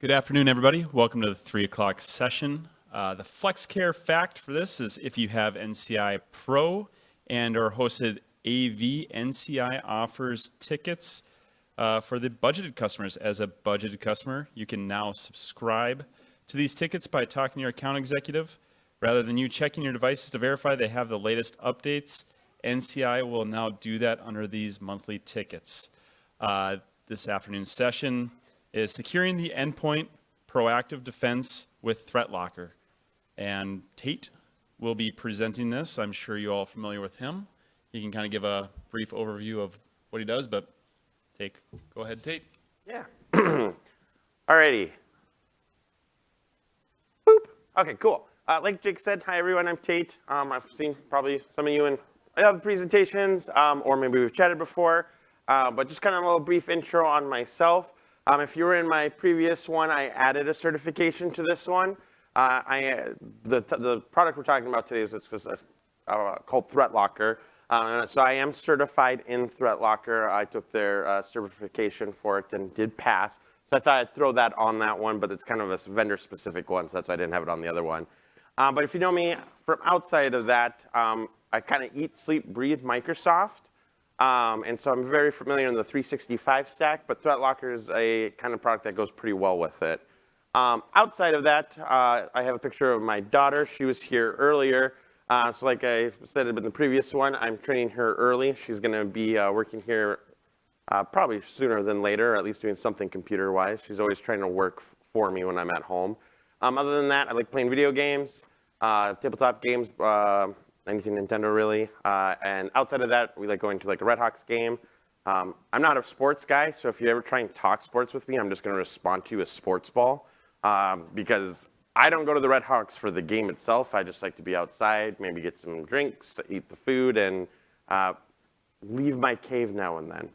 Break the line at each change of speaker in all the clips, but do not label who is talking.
Good afternoon, everybody. Welcome to the 3 o'clock session. The FlexCare fact for this is if you have NCI Pro and or hosted AV, NCI offers tickets for the budgeted customers. As a budgeted customer, you can now subscribe to these tickets by talking to your account executive. Rather than you checking your devices to verify they have the latest updates, NCI will now do that under these monthly tickets. This afternoon's session is securing the endpoint proactive defense with ThreatLocker. And Tate will be presenting this. I'm sure you're all familiar with him. He can kind of give a brief overview of what he does, but go ahead, Tate.
Yeah. Alrighty. Boop. Okay, cool. Like Jake said, hi everyone, I'm Tate. I've seen probably some of you in other presentations, or maybe we've chatted before, but just kind of a little brief intro on myself. If you were in my previous one, I added a certification to this one. The product we're talking about today is called ThreatLocker. So I am certified in ThreatLocker. I took their certification for it and did pass. So I thought I'd throw that on that one, but it's kind of a vendor-specific one, so that's why I didn't have it on the other one. But if you know me from outside of that, I kind of eat, sleep, breathe Microsoft. And so I'm very familiar in the 365 stack, but ThreatLocker is a kind of product that goes pretty well with it. Outside of that, I have a picture of my daughter. She was here earlier. So like I said in the previous one, I'm training her early. She's going to be working here probably sooner than later, or at least doing something computer-wise. She's always trying to work for me when I'm at home. Other than that, I like playing video games, tabletop games, anything Nintendo really. And outside of that, we like going to like a Red Hawks game. I'm not a sports guy, so if you ever try and talk sports with me, I'm just going to respond to you as sports ball. Because I don't go to the Red Hawks for the game itself. I just like to be outside, maybe get some drinks, eat the food, and leave my cave now and then.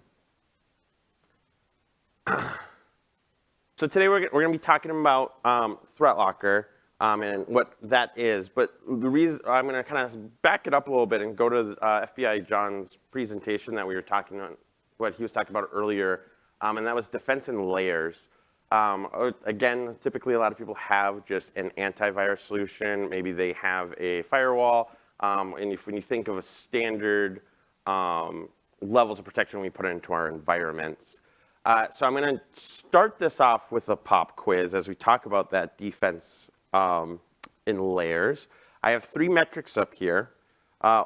So today we're going to be talking about ThreatLocker. And what that is. But the reason I'm going to kind of back it up a little bit and go to FBI John's presentation that we were talking on, what he was talking about earlier, and that was defense in layers. Again, typically a lot of people have just an antivirus solution. Maybe they have a firewall. And when you think of a standard levels of protection we put into our environments. So I'm going to start this off with a pop quiz as we talk about that defense in layers. I have 3 metrics up here.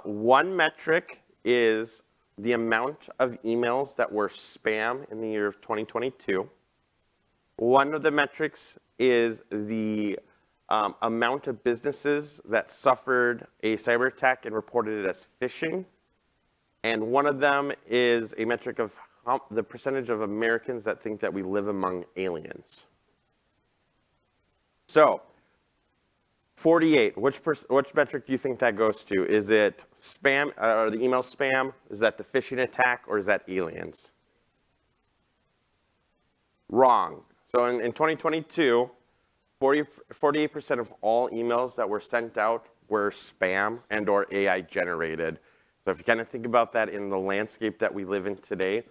One metric is the amount of emails that were spam in the year of 2022. One of the metrics is the amount of businesses that suffered a cyber attack and reported it as phishing. And one of them is a metric of the percentage of Americans that think that we live among aliens. So, 48, which metric do you think that goes to? Is it spam, or the email spam? Is that the phishing attack, or is that aliens? Wrong. So in 2022, 48% of all emails that were sent out were spam and or AI generated. So if you kind of think about that in the landscape that we live in today,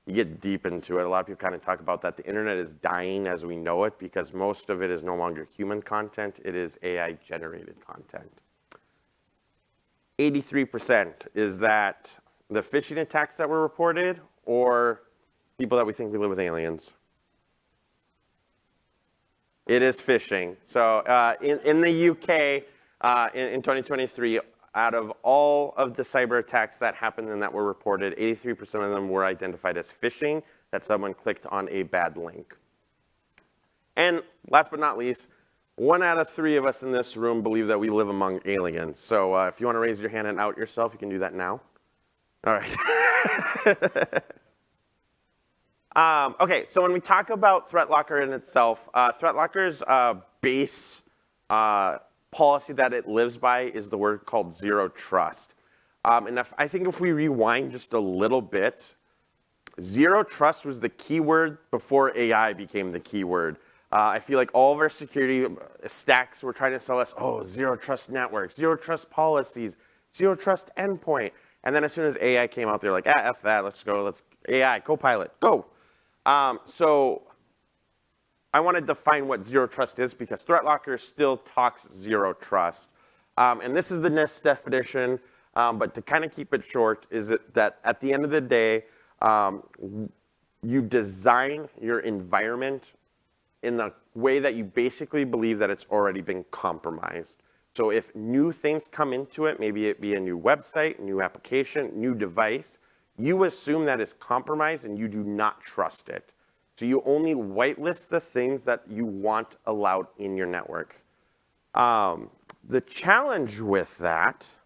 you get deep into it. A lot of people kind of talk about that. The internet is dying as we know it because most of it is no longer human content. It is AI-generated content. 83%, is that the phishing attacks that were reported or people that we think we live with aliens? It is phishing. So in the UK, in 2023, out of all of the cyber attacks that happened and that were reported, 83% of them were identified as phishing, that someone clicked on a bad link. And last but not least, 1 out of 3 of us in this room believe that we live among aliens. So if you want to raise your hand and out yourself, you can do that now. All right. Okay, so when we talk about ThreatLocker in itself, ThreatLocker's base policy that it lives by is the word called zero trust. And I think if we rewind just a little bit, zero trust was the keyword before AI became the keyword. I feel like all of our security stacks were trying to sell us, zero trust networks, zero trust policies, zero trust endpoint. And then as soon as AI came out, they're like, F that, let's go, AI, Copilot, go. So I want to define what zero trust is because ThreatLocker still talks zero trust. And this is the NIST definition, but to kind of keep it short, is that at the end of the day, you design your environment in the way that you basically believe that it's already been compromised. So if new things come into it, maybe it be a new website, new application, new device, you assume that it's compromised and you do not trust it. So you only whitelist the things that you want allowed in your network. The challenge with that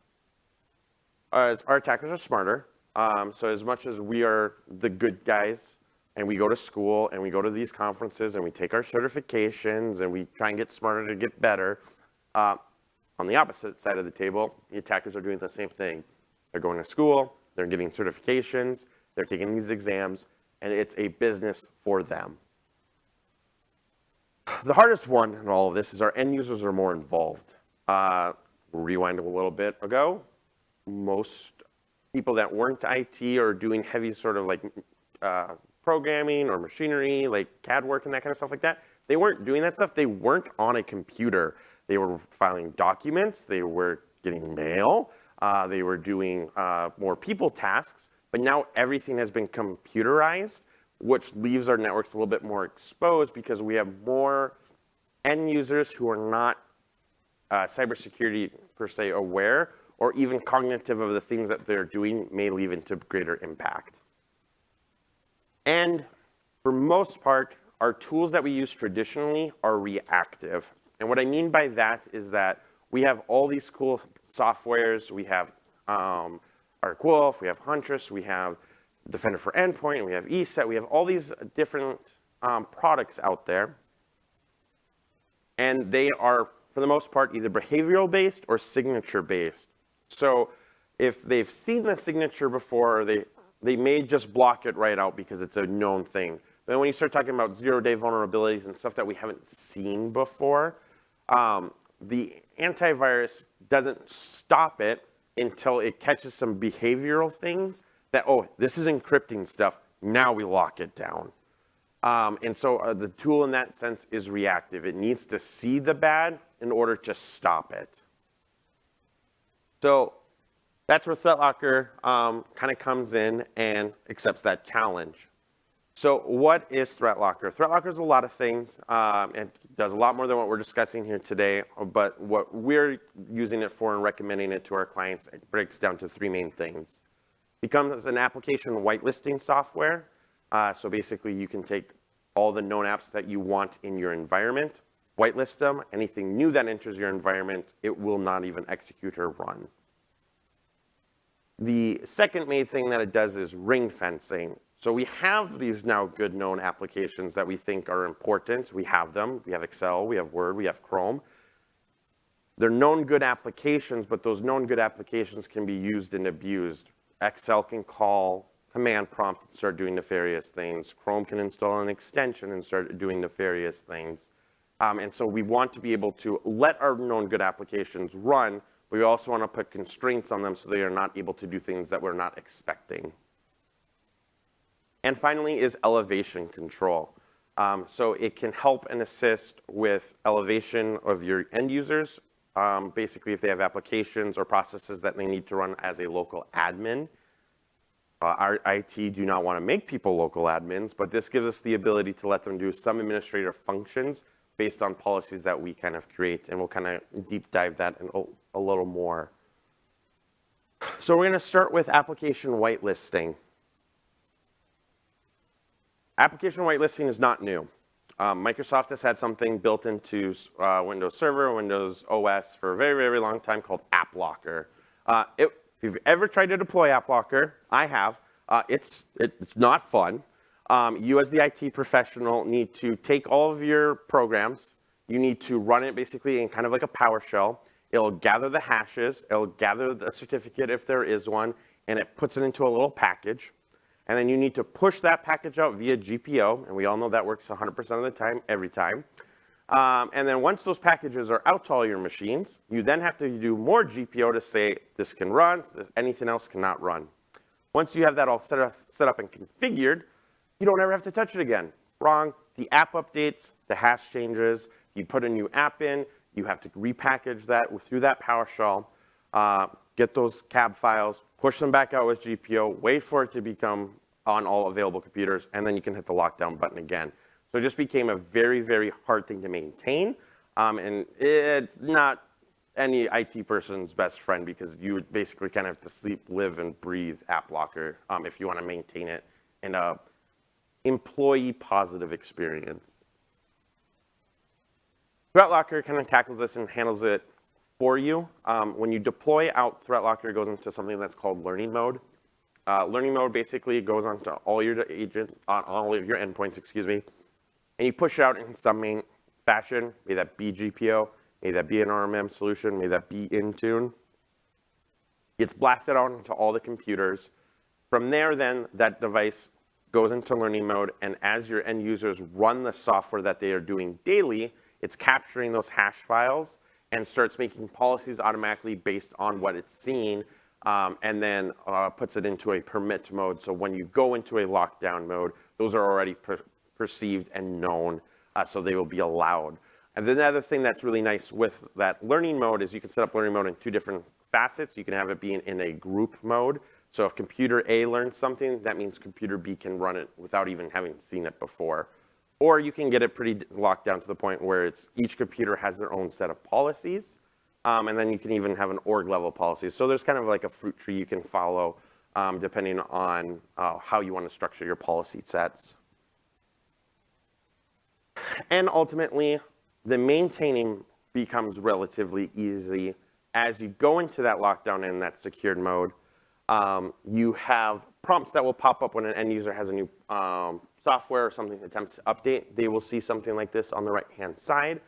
is our attackers are smarter. So as much as we are the good guys and we go to school and we go to these conferences and we take our certifications and we try and get smarter to get better, on the opposite side of the table, the attackers are doing the same thing. They're going to school, they're getting certifications, they're taking these exams, and it's a business for them. The hardest one in all of this is our end users are more involved. Rewind a little bit ago, most people that weren't IT or doing heavy sort of like programming or machinery, like CAD work and that kind of stuff like that, they weren't doing that stuff. They weren't on a computer. They were filing documents. They were getting mail. They were doing more people tasks. But now everything has been computerized, which leaves our networks a little bit more exposed because we have more end users who are not cybersecurity per se aware or even cognitive of the things that they're doing may lead into greater impact. And for most part, our tools that we use traditionally are reactive. And what I mean by that is that we have all these cool softwares. We have ArcWolf, we have Huntress, we have Defender for Endpoint, we have ESET, we have all these different products out there. And they are, for the most part, either behavioral-based or signature-based. So if they've seen the signature before, or they may just block it right out because it's a known thing. But when you start talking about zero-day vulnerabilities and stuff that we haven't seen before, the antivirus doesn't stop it until it catches some behavioral things that, oh, this is encrypting stuff, now we lock it down. And so the tool in that sense is reactive. It needs to see the bad in order to stop it. So that's where ThreatLocker kind of comes in and accepts that challenge. So what is ThreatLocker? ThreatLocker is a lot of things. It does a lot more than what we're discussing here today. But what we're using it for and recommending it to our clients, it breaks down to three main things. Becomes an application whitelisting software. So basically, you can take all the known apps that you want in your environment, whitelist them. Anything new that enters your environment, it will not even execute or run. The second main thing that it does is ring fencing. So we have these now good known applications that we think are important. We have them. We have Excel, we have Word, we have Chrome. They're known good applications, but those known good applications can be used and abused. Excel can call command prompt and start doing nefarious things. Chrome can install an extension and start doing nefarious things. And so we want to be able to let our known good applications run, but we also want to put constraints on them so they are not able to do things that we're not expecting. And finally is elevation control. So it can help and assist with elevation of your end users. Basically, if they have applications or processes that they need to run as a local admin. Our IT do not want to make people local admins, but this gives us the ability to let them do some administrative functions based on policies that we kind of create, and we'll kind of deep dive that in a little more. So we're going to start with application whitelisting. Application whitelisting is not new. Microsoft has had something built into Windows Server, Windows OS for a very, very long time called AppLocker. If you've ever tried to deploy AppLocker, I have. It's not fun. You as the IT professional need to take all of your programs. You need to run it basically in kind of like a PowerShell. It'll gather the hashes. It'll gather the certificate if there is one, and it puts it into a little package. And then you need to push that package out via GPO, and we all know that works 100% of the time, every time. And then once those packages are out to all your machines, you then have to do more GPO to say this can run, anything else cannot run. Once you have that all set up and configured, you don't ever have to touch it again. Wrong. The app updates, the hash changes, you put a new app in, you have to repackage that through that PowerShell, get those cab files, push them back out with GPO, wait for it to become on all available computers, and then you can hit the lockdown button again. So it just became a very, very hard thing to maintain. And it's not any IT person's best friend because you would basically kind of have to sleep, live, and breathe AppLocker if you want to maintain it in a employee positive experience. ThreatLocker kind of tackles this and handles it for you. When you deploy out ThreatLocker, it goes into something that's called learning mode. Learning mode basically goes onto all your all of your endpoints, and you push it out in some main fashion. May that be GPO, may that be an RMM solution, may that be Intune. It's blasted out into all the computers. From there, then, that device goes into learning mode, and as your end users run the software that they are doing daily, it's capturing those hash files and starts making policies automatically based on what it's seeing, and then puts it into a permit mode. So when you go into a lockdown mode, those are already perceived and known, so they will be allowed. And then the other thing that's really nice with that learning mode is you can set up learning mode in two different facets. You can have it be in a group mode. So if computer A learns something, that means computer B can run it without even having seen it before. Or you can get it pretty locked down to the point where it's each computer has their own set of policies. And then you can even have an org level policy. So there's kind of like a fruit tree you can follow depending on how you want to structure your policy sets. And ultimately, the maintaining becomes relatively easy. As you go into that lockdown and that secured mode, you have prompts that will pop up when an end user has a new software or something attempts to update. They will see something like this on the right-hand side.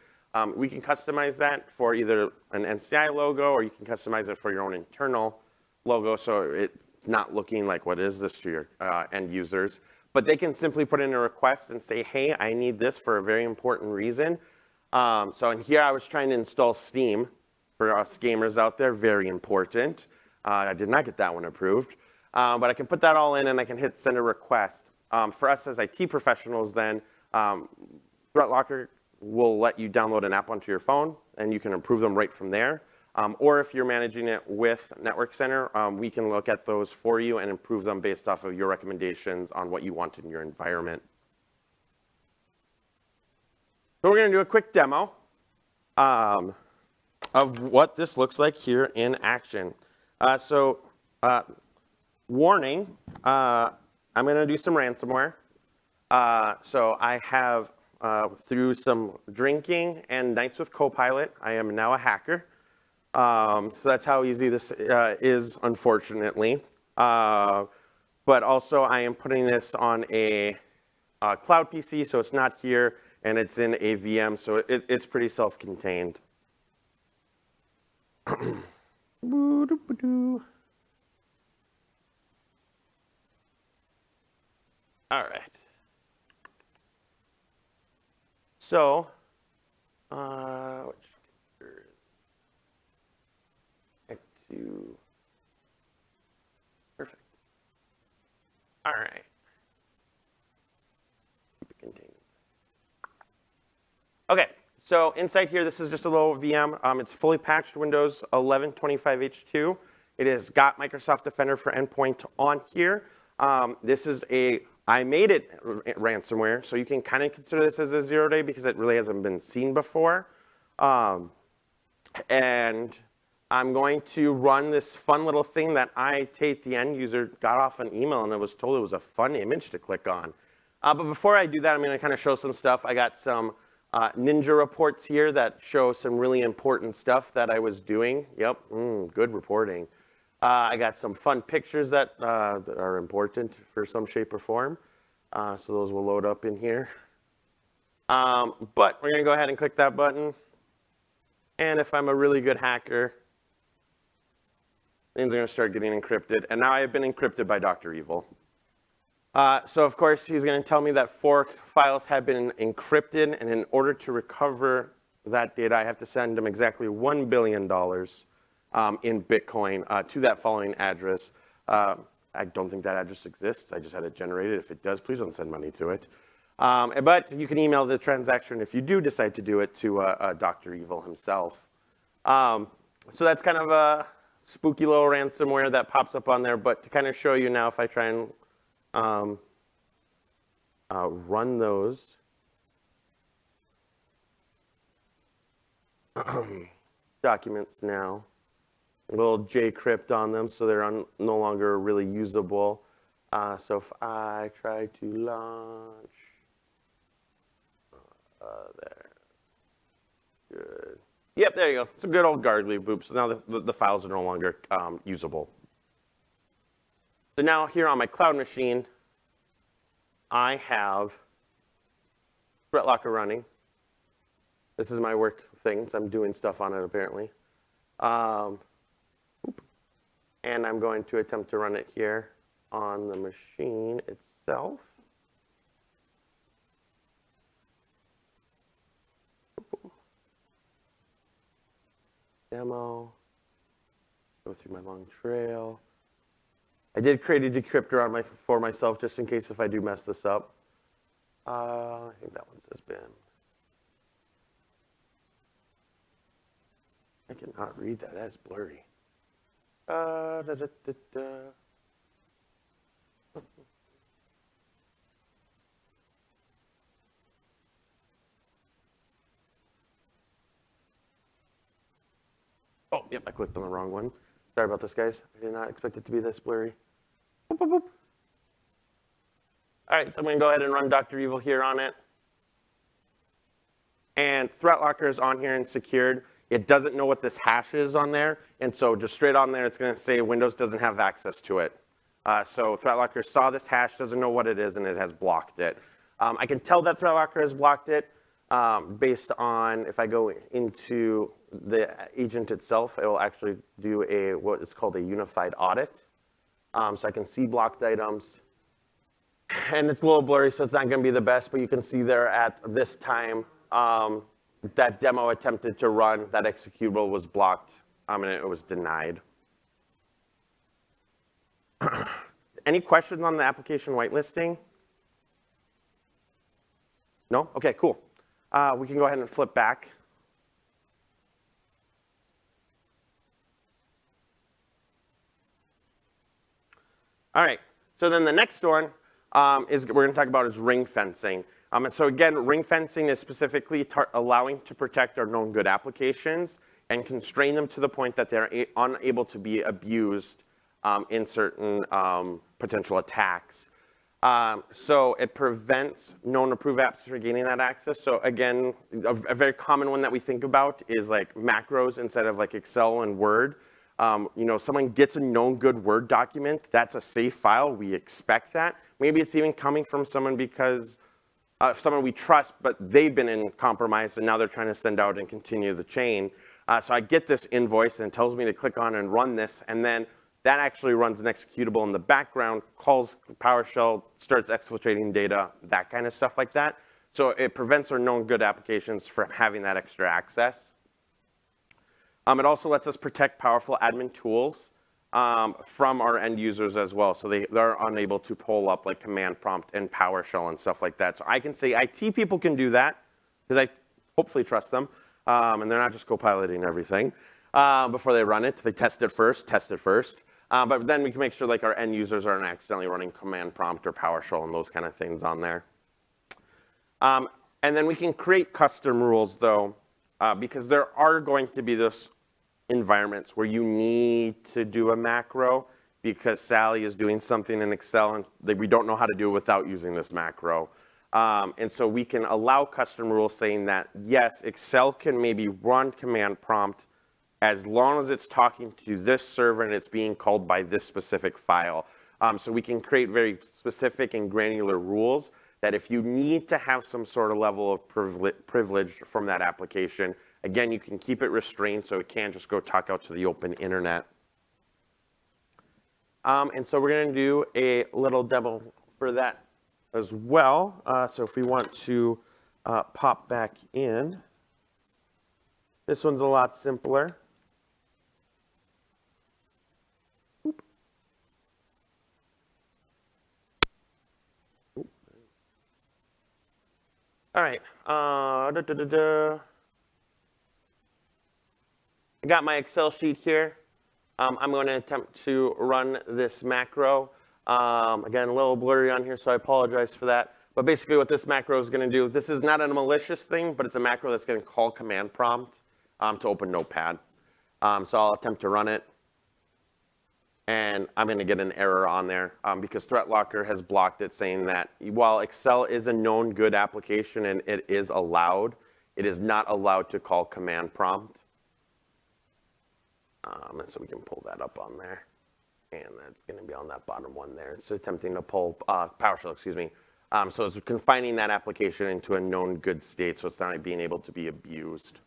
We can customize that for either an NCI logo or you can customize it for your own internal logo so it's not looking like what is this to your end users. But they can simply put in a request and say, hey, I need this for a very important reason. So in here I was trying to install Steam for us gamers out there, very important. I did not get that one approved. But I can put that all in and I can hit send a request. For us as IT professionals then, ThreatLocker will let you download an app onto your phone and you can approve them right from there. Or if you're managing it with Network Center, we can look at those for you and improve them based off of your recommendations on what you want in your environment. So we're going to do a quick demo of what this looks like here in action. Warning, I'm going to do some ransomware. So I have, through some drinking and nights with Copilot, I am now a hacker. So that's how easy this is, unfortunately. But also, I am putting this on a cloud PC, so it's not here, and it's in a VM, so it's pretty self-contained. All right. So, perfect. All right. Keep it contained. Okay, so inside here, this is just a little VM. It's fully patched Windows 11 25H2. It has got Microsoft Defender for Endpoint on here. This is I made it ransomware, so you can kind of consider this as a 0-day because it really hasn't been seen before. And I'm going to run this fun little thing that Tate, the end user, got off an email and I was told it was a fun image to click on. But before I do that, I'm going to kind of show some stuff. I got some Ninja reports here that show some really important stuff that I was doing. Yep, good reporting. I got some fun pictures that are important for some shape or form. So those will load up in here. But we're going to go ahead and click that button. And if I'm a really good hacker, things are going to start getting encrypted. And now I've been encrypted by Dr. Evil. So of course, he's going to tell me that 4 files have been encrypted. And in order to recover that data, I have to send him exactly $1 billion in Bitcoin to that following address. I don't think that address exists. I just had it generated. If it does, please don't send money to it. But you can email the transaction if you do decide to do it to Dr. Evil himself. So that's kind of a spooky little ransomware that pops up on there. But to kind of show you now, if I try and run those documents now, a little JCrypt on them, so they're no longer really usable. So if I try to launch, there, good. Yep, there you go. It's a good old gargly boop. So now the files are no longer usable. So now here on my cloud machine, I have ThreatLocker running. This is my work thing, so I'm doing stuff on it apparently. And I'm going to attempt to run it here on the machine itself. Demo, go through my long trail. I did create a decryptor for myself just in case if I do mess this up. I think that one says bin. I cannot read that. That's blurry. Da, da, da, da. Oh, yep, I clicked on the wrong one. Sorry about this, guys. I did not expect it to be this blurry. Boop, boop, boop. All right, so I'm going to go ahead and run Dr. Evil here on it. And ThreatLocker is on here and secured. It doesn't know what this hash is on there. And so just straight on there, it's going to say Windows doesn't have access to it. So ThreatLocker saw this hash, doesn't know what it is, and it has blocked it. I can tell that ThreatLocker has blocked it based on, if I go into the agent itself, it will actually do what is called a unified audit. So I can see blocked items. And it's a little blurry, so it's not going to be the best, but you can see there at this time that demo attempted to run, that executable was blocked, and it was denied. Any questions on the application whitelisting? No? Okay, cool. We can go ahead and flip back. All right, so then the next one we're going to talk about is ring fencing. And so again, ring fencing is specifically allowing to protect our known good applications and constrain them to the point that they're unable to be abused in certain potential attacks. So it prevents known approved apps from gaining that access. So again, a very common one that we think about is like macros instead of like Excel and Word. Someone gets a known good Word document, that's a safe file, we expect that. Maybe it's even coming from someone because someone we trust, but they've been compromised and now they're trying to send out and continue the chain. So I get this invoice and it tells me to click on and run this, and then that actually runs an executable in the background, calls PowerShell, starts exfiltrating data, that kind of stuff like that. So it prevents our known good applications from having that extra access. It also lets us protect powerful admin tools from our end users as well. So they're unable to pull up like command prompt and PowerShell and stuff like that. So I can say IT people can do that because I hopefully trust them. And they're not just co-piloting everything before they run it. They test it first. But then we can make sure like our end users aren't accidentally running command prompt or PowerShell and those kind of things on there. And then we can create custom rules though, because there are going to be those environments where you need to do a macro because Sally is doing something in Excel and we don't know how to do it without using this macro. And so we can allow custom rules saying that, yes, Excel can maybe run command prompt as long as it's talking to this server and it's being called by this specific file. So we can create very specific and granular rules that if you need to have some sort of level of privilege from that application, again, you can keep it restrained so it can't just go talk out to the open internet. And so we're going to do a little demo for that as well. So if we want to pop back in, this one's a lot simpler. All right. I got my Excel sheet here. I'm going to attempt to run this macro. Again, a little blurry on here, so I apologize for that. But basically what this macro is going to do, this is not a malicious thing, but it's a macro that's going to call command prompt to open Notepad. So I'll attempt to run it. And I'm going to get an error on there because ThreatLocker has blocked it, saying that while Excel is a known good application and it is allowed, it is not allowed to call command prompt. And so we can pull that up on there. And that's going to be on that bottom one there. It's attempting to pull PowerShell, excuse me. So it's confining that application into a known good state, so it's not being able to be abused.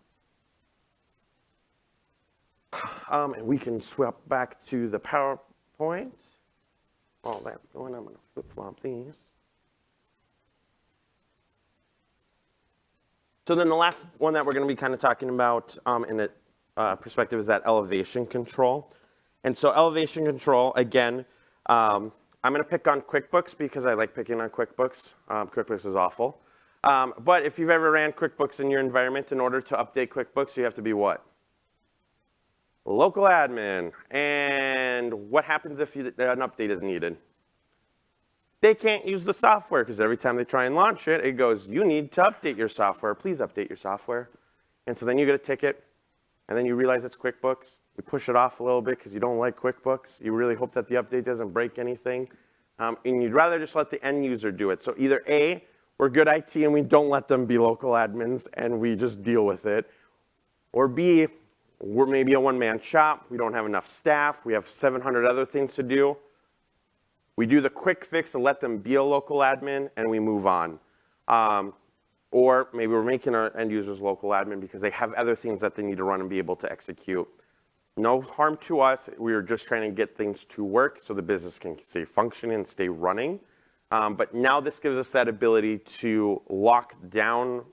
And we can swap back to the PowerPoint. While that's going, I'm going to flip-flop these. So then the last one that we're going to be kind of talking about in a perspective is that elevation control. And so elevation control, again, I'm going to pick on QuickBooks because I like picking on QuickBooks. QuickBooks is awful. But if you've ever ran QuickBooks in your environment, in order to update QuickBooks, you have to be what? Local admin. And what happens if an update is needed? They can't use the software because every time they try and launch it, it goes, you need to update your software. Please update your software. And so then you get a ticket, and then you realize it's QuickBooks. You push it off a little bit because you don't like QuickBooks. You really hope that the update doesn't break anything. And you'd rather just let the end user do it. So either A, we're good IT and we don't let them be local admins and we just deal with it. Or B, we're maybe a one-man shop. We don't have enough staff. We have 700 other things to do. We do the quick fix and let them be a local admin and we move on. Or maybe we're making our end users local admin because they have other things that they need to run and be able to execute. No harm to us. We're just trying to get things to work so the business can stay functioning and stay running. But now this gives us that ability to lock down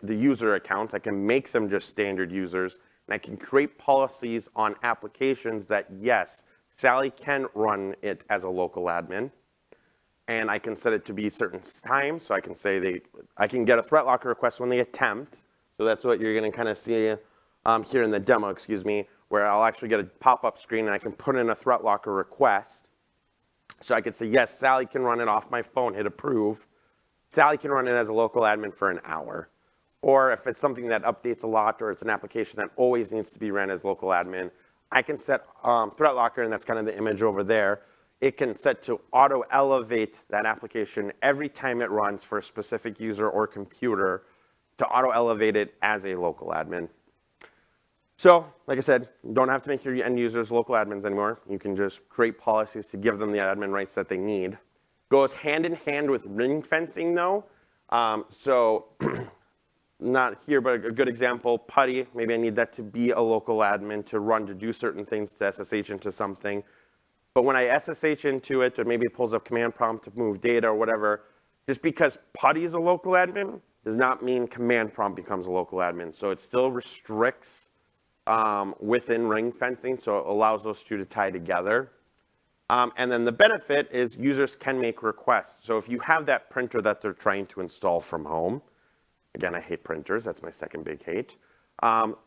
the user accounts. I can make them just standard users. And I can create policies on applications that, yes, Sally can run it as a local admin. And I can set it to be certain times. So I can say I can get a ThreatLocker request when they attempt. So that's what you're going to kind of see here in the demo, excuse me, where I'll actually get a pop-up screen and I can put in a ThreatLocker request. So I could say, yes, Sally can run it off my phone, hit approve. Sally can run it as a local admin for an hour. Or if it's something that updates a lot or it's an application that always needs to be ran as local admin, I can set ThreatLocker, and that's kind of the image over there. It can set to auto-elevate that application every time it runs for a specific user or computer to auto-elevate it as a local admin. So, like I said, you don't have to make your end users local admins anymore. You can just create policies to give them the admin rights that they need. Goes hand in hand with ring fencing, though. Not here, but a good example, Putty. Maybe I need that to be a local admin to run, to do certain things, to SSH into something. But when I SSH into it, or maybe it pulls up command prompt to move data or whatever, just because Putty is a local admin does not mean command prompt becomes a local admin. So it still restricts within ring fencing, so it allows those two to tie together. And then the benefit is users can make requests. So if you have that printer that they're trying to install from home, again, I hate printers, that's my second big hate,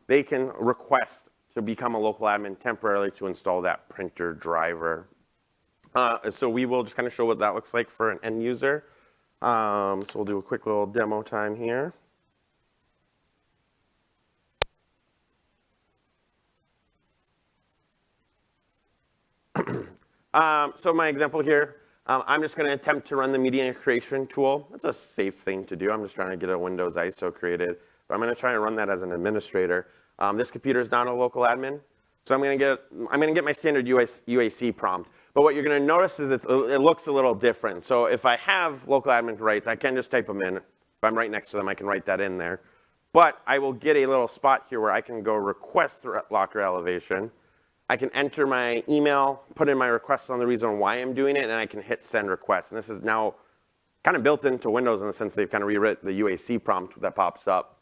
they can request to become a local admin temporarily to install that printer driver. So we will just kind of show what that looks like for an end user. So we'll do a quick little demo time here. So my example here, I'm just going to attempt to run the media creation tool. It's a safe thing to do. I'm just trying to get a Windows ISO created. But I'm going to try and run that as an administrator. This computer is not a local admin. So I'm going to get my standard UAC prompt. But what you're going to notice is it looks a little different. So if I have local admin rights, I can just type them in. If I'm right next to them, I can write that in there. But I will get a little spot here where I can go request ThreatLocker elevation. I can enter my email, put in my request on the reason why I'm doing it, and I can hit send request. And this is now kind of built into Windows in the sense they've kind of rewritten the UAC prompt that pops up.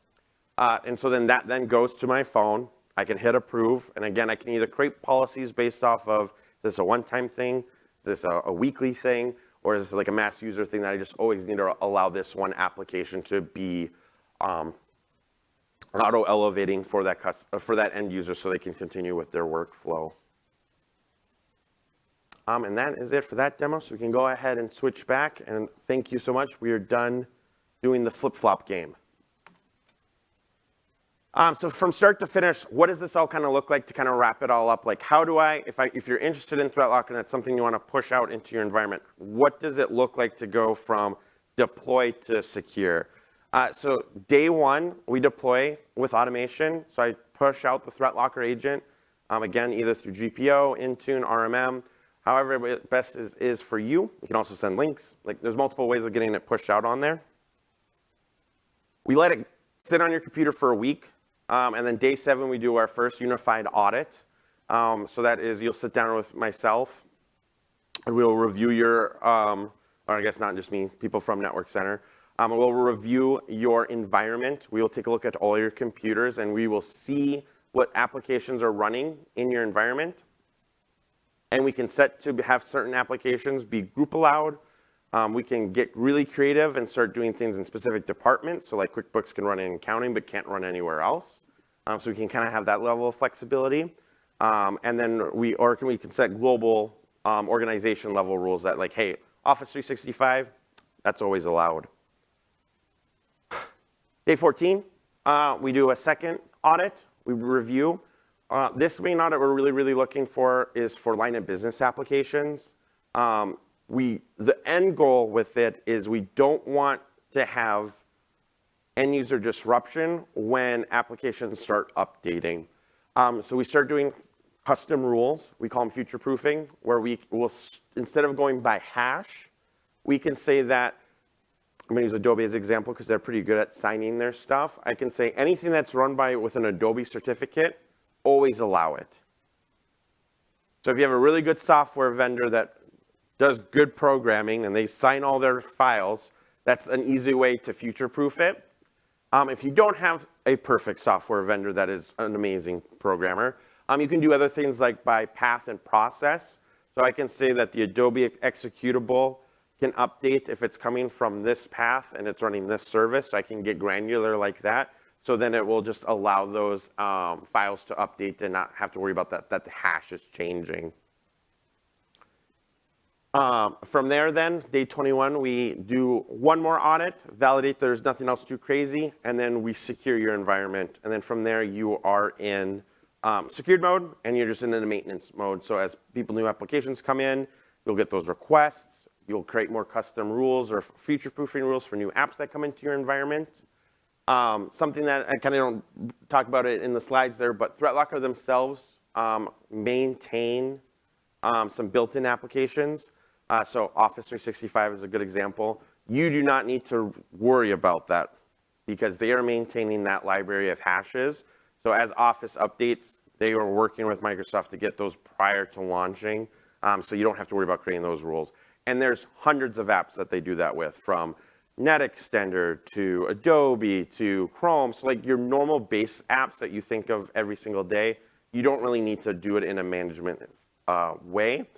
And so then that then goes to my phone. I can hit approve. And again, I can either create policies based off of, is this a one-time thing? Is this a weekly thing? or is this like a mass user thing that I just always need to allow this one application to be auto-elevating for that end user so they can continue with their workflow. And that is it for that demo. So we can go ahead and switch back. And thank you so much. We are done doing the flip-flop game. So from start to finish, what does this all kind of look like to kind of wrap it all up? Like, how do if you're interested in ThreatLocker and that's something you want to push out into your environment, what does it look like to go from deploy to secure? So day one, we deploy with automation. So I push out the ThreatLocker agent, again, either through GPO, Intune, RMM, however best is for you. You can also send links. Like, there's multiple ways of getting it pushed out on there. We let it sit on your computer for a week. And then day 7, we do our first unified audit. So that is, you'll sit down with myself, and we'll review your, or I guess not just me, people from Network Center. We'll review your environment. We will take a look at all your computers, and we will see what applications are running in your environment. And we can set to have certain applications be group allowed. We can get really creative and start doing things in specific departments. So like QuickBooks can run in accounting, but can't run anywhere else. So we can kind of have that level of flexibility. And then we can set global organization level rules that like, hey, Office 365, that's always allowed. Day 14, we do a second audit. We review. This main audit we're really looking for is for line of business applications. The end goal with it is we don't want to have end user disruption when applications start updating. So we start doing custom rules. We call them future proofing, where we will, instead of going by hash, we can say that, I'm going to use Adobe as an example because they're pretty good at signing their stuff. I can say anything that's run with an Adobe certificate, always allow it. So if you have a really good software vendor that does good programming and they sign all their files, that's an easy way to future-proof it. If you don't have a perfect software vendor that is an amazing programmer, you can do other things like by path and process. So I can say that the Adobe executable can update if it's coming from this path and it's running this service. So I can get granular like that. So then it will just allow those files to update and not have to worry about that the hash is changing. From there then, day 21, we do one more audit, validate there's nothing else too crazy, and then we secure your environment. And then from there, you are in secured mode, and you're just in the maintenance mode. So as new applications come in, you'll get those requests. You'll create more custom rules or future-proofing rules for new apps that come into your environment. Something that I kind of don't talk about it in the slides there, but ThreatLocker themselves maintain some built-in applications. So Office 365 is a good example. You do not need to worry about that because they are maintaining that library of hashes. So as Office updates, they are working with Microsoft to get those prior to launching. So you don't have to worry about creating those rules. And there's hundreds of apps that they do that with, from NetExtender to Adobe to Chrome. So like your normal base apps that you think of every single day, you don't really need to do it in a management way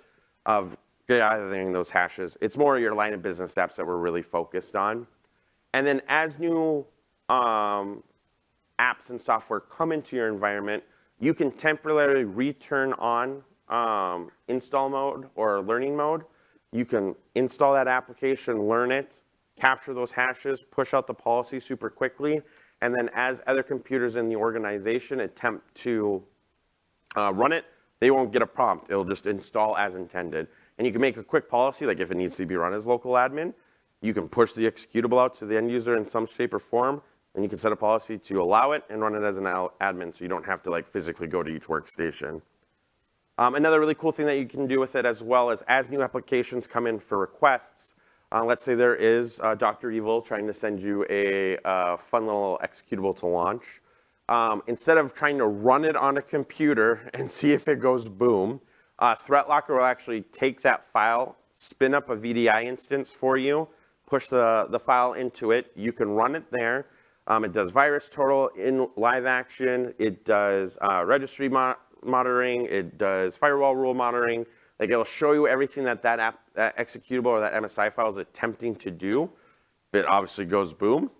of gathering those hashes. It's more your line of business apps that we're really focused on. And then as new apps and software come into your environment, you can temporarily return on install mode or learning mode. You can install that application, learn it, capture those hashes, push out the policy super quickly, and then as other computers in the organization attempt to run it, they won't get a prompt. It'll just install as intended. And you can make a quick policy, like if it needs to be run as local admin, you can push the executable out to the end user in some shape or form, and you can set a policy to allow it and run it as an admin so you don't have to like physically go to each workstation. Another really cool thing that you can do with it as well is as new applications come in for requests, let's say there is Dr. Evil trying to send you a fun little executable to launch. Instead of trying to run it on a computer and see if it goes boom, ThreatLocker will actually take that file, spin up a VDI instance for you, push the file into it. You can run it there. It does virus total in live action. It does registry monitoring. It does firewall rule monitoring. Like it'll show you everything that that executable or that MSI file is attempting to do. It obviously goes boom.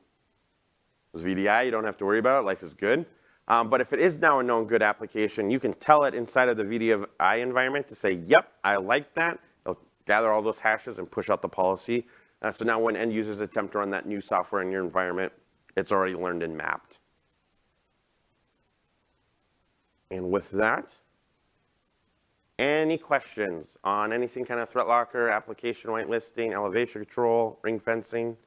It's VDI, you don't have to worry about it, life is good. But if it is now a known good application, you can tell it inside of the VDI environment to say, yep, I like that. It'll gather all those hashes and push out the policy. So now when end users attempt to run that new software in your environment, it's already learned and mapped. And with that, any questions on anything kind of ThreatLocker, application whitelisting, elevation control, ring fencing?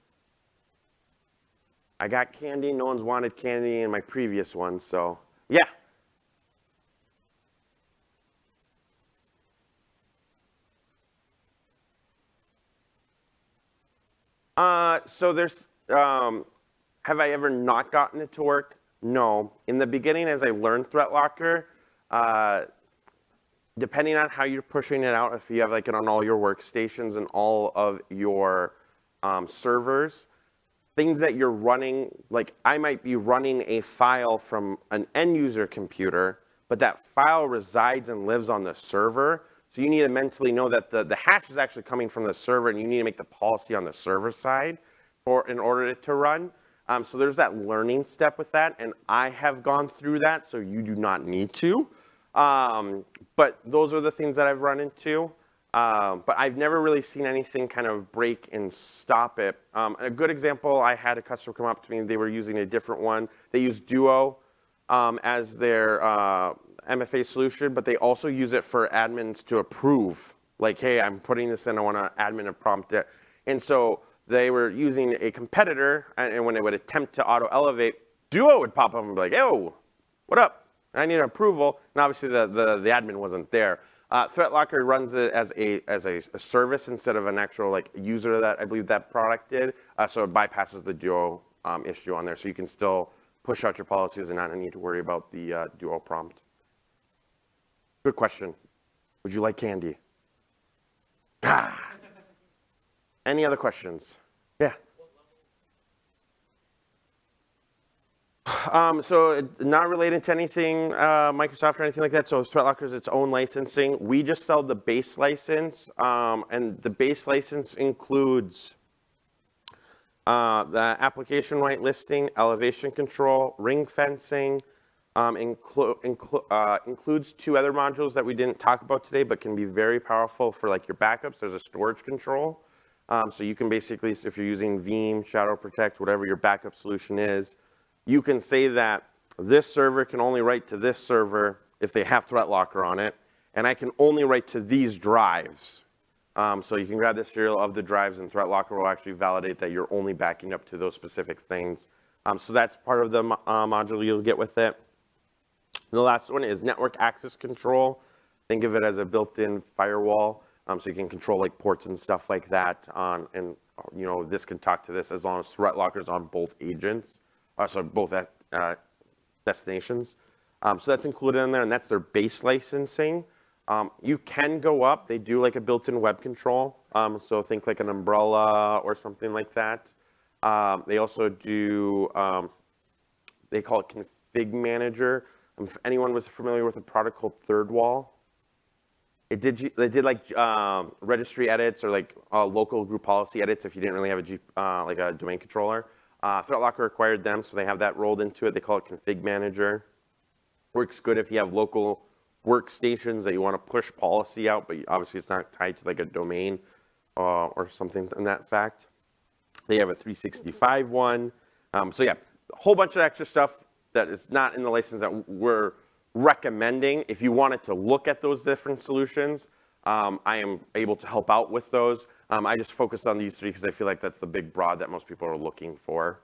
I got candy. No one's wanted candy in my previous one, so yeah. So there's, have I ever not gotten it to work? No. In the beginning, as I learned ThreatLocker, depending on how you're pushing it out, if you have like it on all your workstations and all of your servers, things that you're running, like I might be running a file from an end user computer, but that file resides and lives on the server. So you need to mentally know that the hash is actually coming from the server, and you need to make the policy on the server side in order to run. So there's that learning step with that, and I have gone through that, so you do not need to. But those are the things that I've run into. But I've never really seen anything kind of break and stop it. A good example, I had a customer come up to me, they were using a different one. They use Duo as their MFA solution, but they also use it for admins to approve. Like, hey, I'm putting this in, I want an admin to prompt it. And so they were using a competitor, and when they would attempt to auto-elevate, Duo would pop up and be like, yo, what up? I need an approval. And obviously the admin wasn't there. ThreatLocker runs it as a service instead of an actual like user that I believe that product did. So it bypasses the Duo issue on there. So you can still push out your policies and not need to worry about the Duo prompt. Good question. Would you like candy? Any other questions? Yeah. So not related to anything Microsoft or anything like that. So ThreatLocker is its own licensing. We just sell the base license, and the base license includes the application whitelisting, elevation control, ring fencing, includes two other modules that we didn't talk about today, but can be very powerful for like your backups. There's a storage control. So you can basically, if you're using Veeam, Shadow Protect, whatever your backup solution is, you can say that this server can only write to this server if they have ThreatLocker on it, and I can only write to these drives. So you can grab the serial of the drives, and ThreatLocker will actually validate that you're only backing up to those specific things. So that's part of the module you'll get with it. The last one is network access control. Think of it as a built-in firewall, so you can control like ports and stuff like that. And you know, this can talk to this as long as ThreatLocker is on both agents. So both destinations. So that's included in there, and that's their base licensing. You can go up. They do like a built-in web control. So think like an umbrella or something like that. They also do, they call it config manager. If anyone was familiar with a product called ThirdWall, they did like registry edits or like local group policy edits if you didn't really have like a domain controller. ThreatLocker acquired them, so they have that rolled into it. They call it config manager. Works good if you have local workstations that you want to push policy out, but obviously it's not tied to like a domain or something in that fact. They have a 365 one. So yeah, a whole bunch of extra stuff that is not in the license that we're recommending. If you wanted to look at those different solutions, I am able to help out with those. I just focused on these three because I feel like that's the big broad that most people are looking for.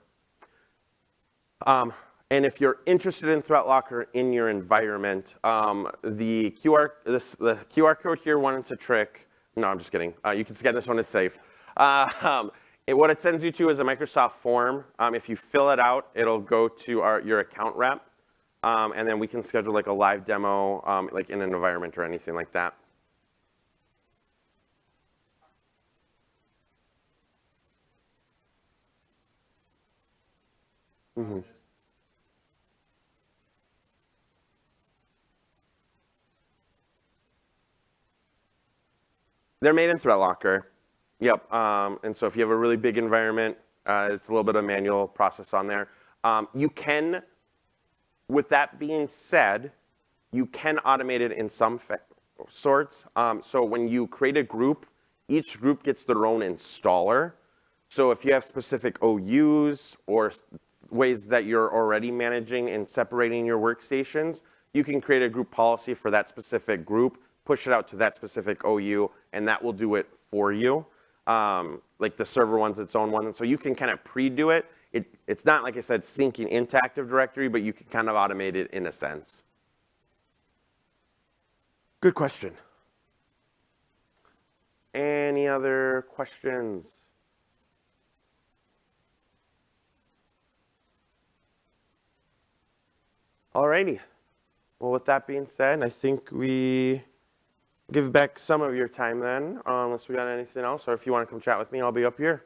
And if you're interested in ThreatLocker in your environment, the QR code here, one, it's a trick. No, I'm just kidding. You can scan this one, it's safe. What it sends you to is a Microsoft form. If you fill it out, it'll go to your account rep. And then we can schedule like a live demo, like in an environment or anything like that. Mm-hmm. They're made in ThreatLocker. Yep. And so if you have a really big environment, it's a little bit of manual process on there. You can, with that being said, you can automate it in some sorts. So when you create a group, each group gets their own installer. So if you have specific OUs or ways that you're already managing and separating your workstations, you can create a group policy for that specific group, push it out to that specific OU, and that will do it for you. Like the server one's its own one. And so you can kind of pre-do it. It's not, like I said, syncing into Active Directory, but you can kind of automate it in a sense. Good question. Any other questions? Alrighty. Well, with that being said, I think we give back some of your time then, unless we got anything else, or if you want to come chat with me, I'll be up here.